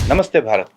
Namaste Bharat.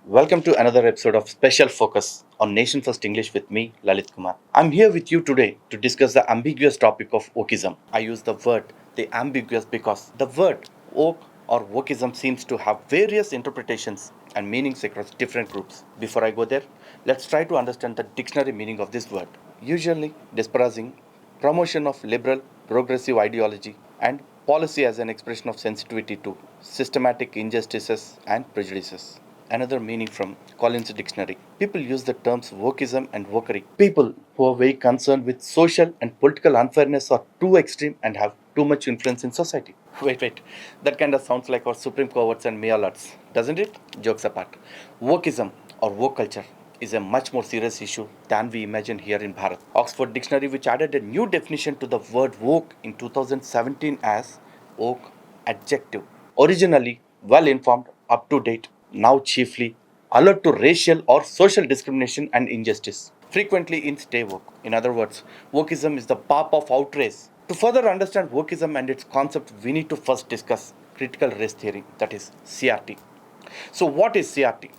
Welcome to another episode of Special Focus on Nation First English with me, Lalith Kumar. I'm here with you today to discuss the ambiguous topic of wokeism. I use the word the ambiguous because the word woke or wokeism seems to have various interpretations and meanings across different groups. Before I go there, let's try to understand the dictionary meaning of this word. Usually disparaging promotion of liberal, progressive ideology and policy as an expression of sensitivity to systematic injustices and prejudices. Another meaning from Collins Dictionary. People use the terms wokeism and wokery. People who are very concerned with social and political unfairness are too extreme and have too much influence in society. Wait. That kind of sounds like our Supreme Courts and Mea Lords, doesn't it? Jokes apart. Wokeism or woke culture is a much more serious issue than we imagine here in Bharat. Oxford Dictionary, which added a new definition to the word woke in 2017 as woke adjective. Originally well informed, up to date, now chiefly alert to racial or social discrimination and injustice. Frequently in stay woke. In other words, wokeism is the path of outrage. To further understand wokeism and its concept, we need to first discuss critical race theory, that is CRT. So, what is CRT?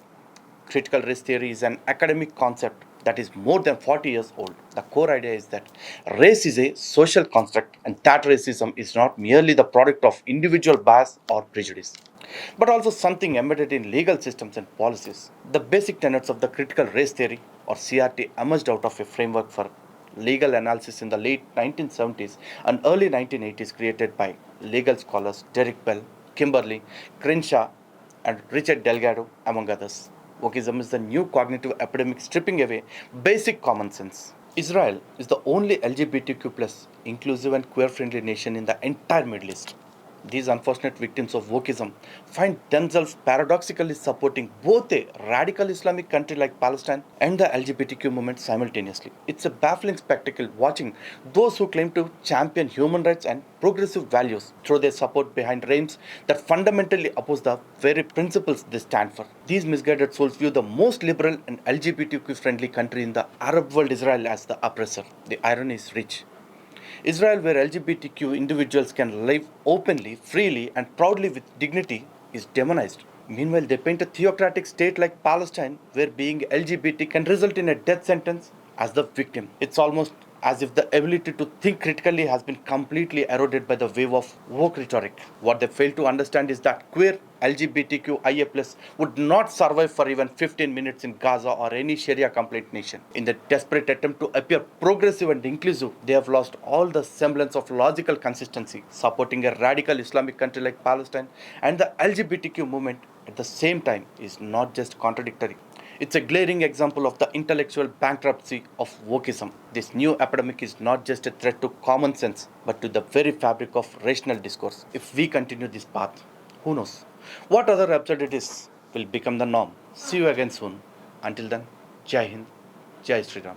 Critical race theory is an academic concept that is more than 40 years old. The core idea is that race is a social construct and that racism is not merely the product of individual bias or prejudice, but also something embedded in legal systems and policies. The basic tenets of the critical race theory or CRT emerged out of a framework for legal analysis in the late 1970s and early 1980s created by legal scholars Derek Bell, Kimberly, Crenshaw, and Richard Delgado, among others. Wokeism is the new cognitive epidemic stripping away basic common sense. Israel is the only LGBTQ plus inclusive and queer friendly nation in the entire Middle East. These unfortunate victims of wokeism find themselves paradoxically supporting both a radical Islamic country like Palestine and the LGBTQ movement simultaneously. It's a baffling spectacle watching those who claim to champion human rights and progressive values throw their support behind regimes that fundamentally oppose the very principles they stand for. These misguided souls view the most liberal and LGBTQ friendly country in the Arab world, Israel, as the oppressor. The irony is rich. Israel, where LGBTQ individuals can live openly, freely, and proudly with dignity, is demonized. Meanwhile, they paint a theocratic state like Palestine, where being LGBT can result in a death sentence, as the victim. It's almost as if the ability to think critically has been completely eroded by the wave of woke rhetoric. What they fail to understand is that queer LGBTQIA+ would not survive for even 15 minutes in Gaza or any Sharia compliant nation. In the desperate attempt to appear progressive and inclusive, they have lost all the semblance of logical consistency, supporting a radical Islamic country like Palestine and the LGBTQ movement at the same time is not just contradictory. It's a glaring example of the intellectual bankruptcy of wokeism. This new epidemic is not just a threat to common sense, but to the very fabric of rational discourse. If we continue this path, who knows what other absurdities will become the norm. See you again soon. Until then, Jai Hind, Jai Sri Ram.